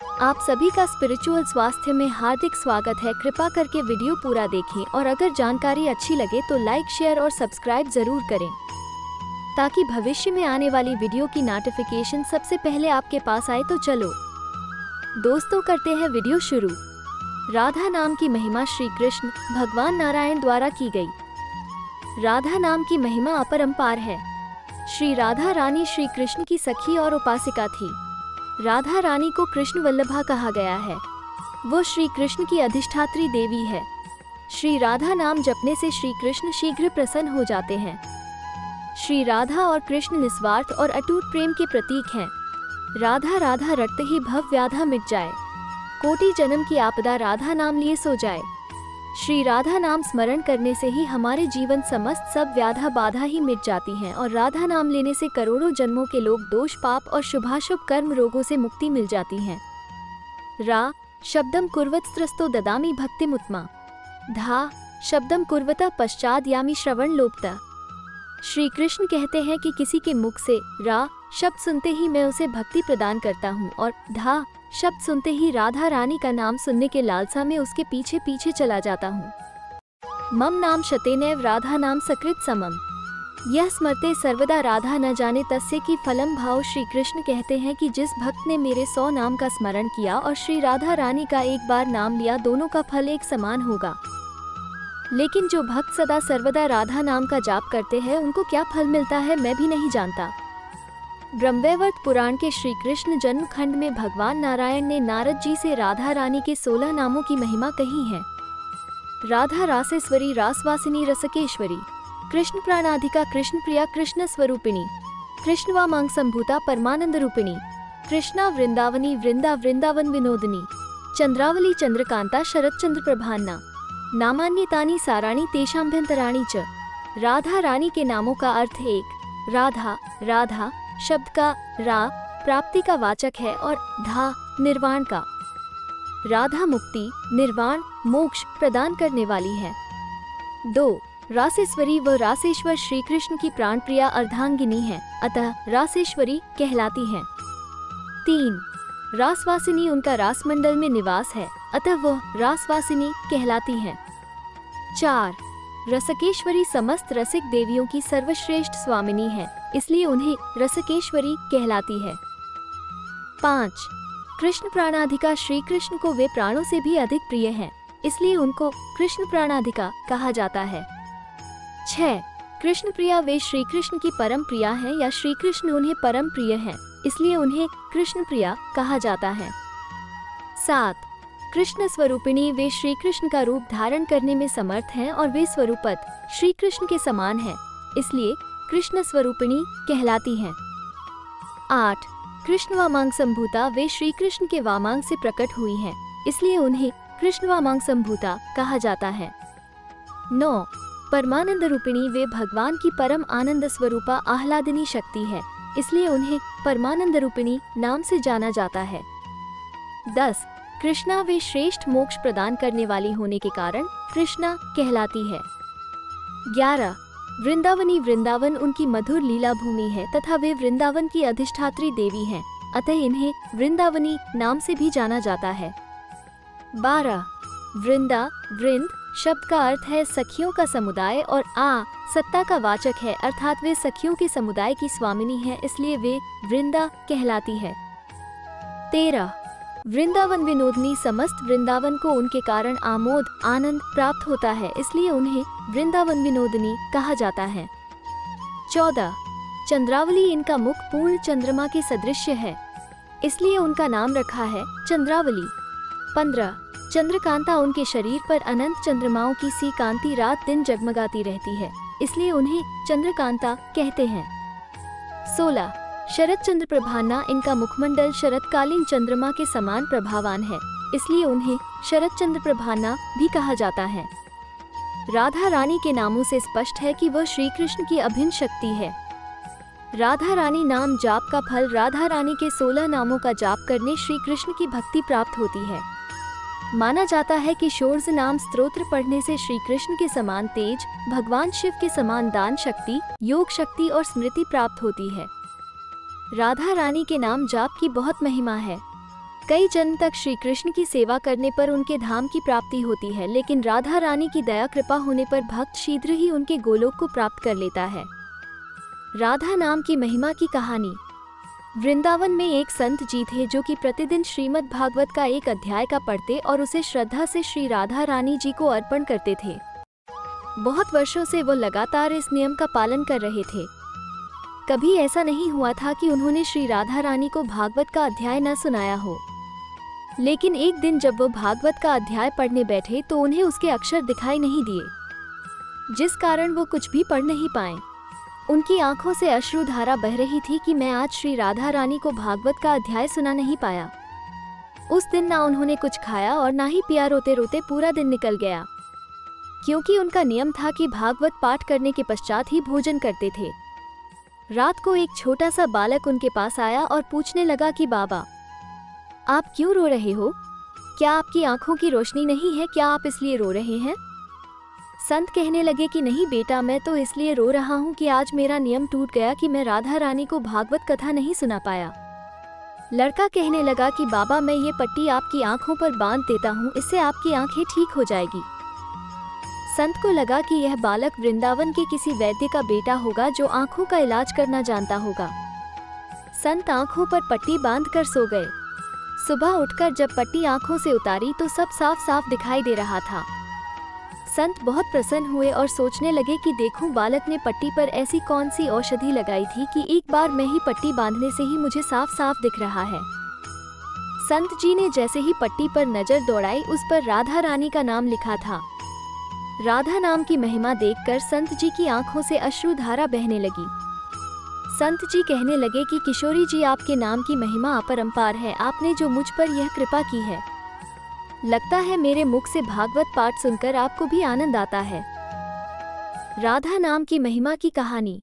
आप सभी का स्पिरिचुअल स्वास्थ्य में हार्दिक स्वागत है। कृपा करके वीडियो पूरा देखें और अगर जानकारी अच्छी लगे तो लाइक, शेयर और सब्सक्राइब जरूर करें ताकि भविष्य में आने वाली वीडियो की नोटिफिकेशन सबसे पहले आपके पास आए। तो चलो दोस्तों करते हैं वीडियो शुरू। राधा नाम की महिमा श्री कृष्ण भगवान नारायण द्वारा की गई। राधा नाम की महिमा अपरंपार है। श्री राधा रानी श्री कृष्ण की सखी और उपासिका थी। राधा रानी को कृष्ण वल्लभा कहा गया है। वो श्री कृष्ण की अधिष्ठात्री देवी है। श्री राधा नाम जपने से श्री कृष्ण शीघ्र प्रसन्न हो जाते हैं। श्री राधा और कृष्ण निस्वार्थ और अटूट प्रेम के प्रतीक हैं। राधा राधा रटते ही भव व्याधा मिट जाए, कोटि जन्म की आपदा राधा नाम लिए सो जाए। श्री राधा नाम स्मरण करने से ही हमारे जीवन समस्त सब व्याधा बाधा ही मिट जाती हैं और राधा नाम लेने से करोड़ों जन्मों के लोग दोष पाप और शुभाशुभ कर्म रोगों से मुक्ति मिल जाती है। रा शब्दम कुर्वत्स्त्रस्तो ददामि भक्तिमुत्तमा। धा शब्दम कुर्वता पश्चाद यामि श्रवण लोपता। श्री कृष्ण कहते हैं कि किसी के मुख से रा शब्द सुनते ही मैं उसे भक्ति प्रदान करता हूँ और धा शब्द सुनते ही राधा रानी का नाम सुनने के लालसा में उसके पीछे पीछे चला जाता हूँ। मम नाम शतेनैव राधा नाम सकृत समम। यह स्मरते सर्वदा राधा न जाने तस्य की फलम भाव। श्री कृष्ण कहते हैं कि जिस भक्त ने मेरे 100 नाम का स्मरण किया और श्री राधा रानी का एक बार नाम लिया, दोनों का फल एक समान होगा। लेकिन जो भक्त सदा सर्वदा राधा नाम का जाप करते हैं उनको क्या फल मिलता है मैं भी नहीं जानता। ब्रह्मवैवर्त पुराण के श्री कृष्ण जन्म खंड में भगवान नारायण ने नारद जी से राधा रानी के 16 नामों की महिमा कही है। राधा रासेश्वरी, रासवासिनी, रसकेश्वरी, कृष्ण प्राणाधिका, कृष्ण प्रिया, कृष्ण स्वरूपिणी, कृष्ण वामांग संभूता, परमानंद रूपिणी, कृष्णा वृंदावनी, वृंदा वृंदावन विनोदिनी, चंद्रावली, चंद्रकांता, शरद चंद्र प्रभान्ना, नामान्यतानि साराणि तेषाभ्यंतराणि च। राधा रानी के नामों का अर्थ एक राधा, राधा शब्द का रा प्राप्ति का वाचक है और धा निर्वाण का। राधा मुक्ति, निर्वाण, मोक्ष प्रदान करने वाली है। 2 रासेश्वरी व रासेश्वर श्री कृष्ण की प्राण प्रिया अर्धांगिनी है, अतः रासेश्वरी कहलाती हैं। 3 रासवासिनी उनका रासमंडल में निवास है, अतः वह रासवासिनी कहलाती हैं। 4 रसकेश्वरी समस्त रसिक देवियों की सर्वश्रेष्ठ स्वामिनी है, इसलिए उन्हें रसकेश्वरी कहलाती है। 5 कृष्ण प्राणाधिका श्री कृष्ण को वे प्राणों से भी अधिक प्रिय हैं, इसलिए उनको कृष्ण प्राणाधिका कहा जाता है। 6 कृष्ण प्रिया वे श्री कृष्ण की परम प्रिया हैं या श्री कृष्ण उन्हें परम प्रिय हैं, इसलिए उन्हें कृष्ण प्रिया कहा जाता है। 7 कृष्ण स्वरूपिणी वे श्री कृष्ण का रूप धारण करने में समर्थ हैं और वे स्वरूपत श्री कृष्ण के समान हैं, इसलिए कृष्ण स्वरूपिणी कहलाती हैं। 8 कृष्ण वामांग संभूता वे श्री कृष्ण के वामांग से प्रकट हुई हैं, इसलिए उन्हें कृष्ण वामांग संभूता कहा जाता है। 9 परमानंद रूपिणी वे भगवान की परम आनंद स्वरूपा आह्लादिनी शक्ति है, इसलिए उन्हें परमानंद रूपिणी नाम से जाना जाता है। 10 कृष्णा वे श्रेष्ठ मोक्ष प्रदान करने वाली होने के कारण कृष्णा कहलाती है। 11 वृंदावनी वृंदावन उनकी मधुर लीला भूमि है तथा वे वृंदावन की अधिष्ठात्री देवी हैं, अतः इन्हें वृंदावनी नाम से भी जाना जाता है। 12 वृंदा वृंद शब्द का अर्थ है सखियों का समुदाय और आ सत्ता का वाचक है, अर्थात वे सखियों के समुदाय की स्वामिनी है, इसलिए वे वृंदा कहलाती है। 13 वृंदावन विनोदनी समस्त वृंदावन को उनके कारण आमोद आनंद प्राप्त होता है, इसलिए उन्हें वृंदावन विनोदनी कहा जाता है। 14 चंद्रावली इनका मुख पूर्ण चंद्रमा के सदृश्य है, इसलिए उनका नाम रखा है चंद्रावली। 15 चंद्रकांता उनके शरीर पर अनंत चंद्रमाओं की सी कांति रात दिन जगमगाती रहती है, इसलिए उन्हें चंद्रकांता कहते हैं। 16 शरद चंद्र प्रभान्ना इनका मुखमंडल शरदकालीन चंद्रमा के समान प्रभावान है, इसलिए उन्हें शरद चंद्र प्रभान्ना भी कहा जाता है। राधा रानी के नामों से स्पष्ट है कि वह श्री कृष्ण की अभिन्न शक्ति है। राधा रानी नाम जाप का फल राधा रानी के 16 नामों का जाप करने श्री कृष्ण की भक्ति प्राप्त होती है। माना जाता है कि षोडश नाम स्तोत्र पढ़ने से श्री कृष्ण के समान तेज, भगवान शिव के समान दान शक्ति, योग शक्ति और स्मृति प्राप्त होती है। राधा रानी के नाम जाप की बहुत महिमा है। कई जन्म तक श्री कृष्ण की सेवा करने पर उनके धाम की प्राप्ति होती है, लेकिन राधा रानी की दया कृपा होने पर भक्त शीघ्र ही उनके गोलोक को प्राप्त कर लेता है। राधा नाम की महिमा की कहानी। वृंदावन में एक संत जी थे जो कि प्रतिदिन श्रीमद् भागवत का एक अध्याय का पढ़ते और उसे श्रद्धा से श्री राधा रानी जी को अर्पण करते थे। बहुत वर्षों से वो लगातार इस नियम का पालन कर रहे थे। कभी ऐसा नहीं हुआ था कि उन्होंने श्री राधा रानी को भागवत का अध्याय न सुनाया हो। लेकिन एक दिन जब वो भागवत का अध्याय पढ़ने बैठे तो उन्हें उसके अक्षर दिखाई नहीं दिए, जिस कारण वो कुछ भी पढ़ नहीं पाए। उनकी आंखों से अश्रुधारा बह रही थी कि मैं आज श्री राधा रानी को भागवत का अध्याय सुना नहीं पाया। उस दिन ना उन्होंने कुछ खाया और ना ही पिया, रोते रोते पूरा दिन निकल गया, क्योंकि उनका नियम था कि भागवत पाठ करने के पश्चात ही भोजन करते थे। रात को एक छोटा सा बालक उनके पास आया और पूछने लगा कि बाबा, आप क्यों रो रहे हो? क्या आपकी आंखों की रोशनी नहीं है? क्या आप इसलिए रो रहे हैं? संत कहने लगे कि नहीं बेटा, मैं तो इसलिए रो रहा हूँ कि आज मेरा नियम टूट गया कि मैं राधा रानी को भागवत कथा नहीं सुना पाया। लड़का कहने लगा कि बाबा, मैं ये पट्टी आपकी आंखों पर बांध देता हूँ, इससे आपकी आंखें ठीक हो जाएगी। संत को लगा कि यह बालक वृंदावन के किसी वैद्य का बेटा होगा जो आंखों का इलाज करना जानता होगा। संत आंखों पर पट्टी बांधकर सो गए। सुबह उठकर जब पट्टी आंखों से उतारी तो सब साफ साफ दिखाई दे रहा था। संत बहुत प्रसन्न हुए और सोचने लगे कि देखूं बालक ने पट्टी पर ऐसी कौन सी औषधि लगाई थी कि एक बार में ही पट्टी बांधने से ही मुझे साफ साफ दिख रहा है। संत जी ने जैसे ही पट्टी पर नजर दौड़ाई, उस पर राधा रानी का नाम लिखा था। राधा नाम की महिमा देखकर संत जी की आंखों से अश्रुधारा बहने लगी। संत जी कहने लगे कि किशोरी जी, आपके नाम की महिमा अपरंपार है। आपने जो मुझ पर यह कृपा की है, लगता है मेरे मुख से भागवत पाठ सुनकर आपको भी आनंद आता है। राधा नाम की महिमा की कहानी।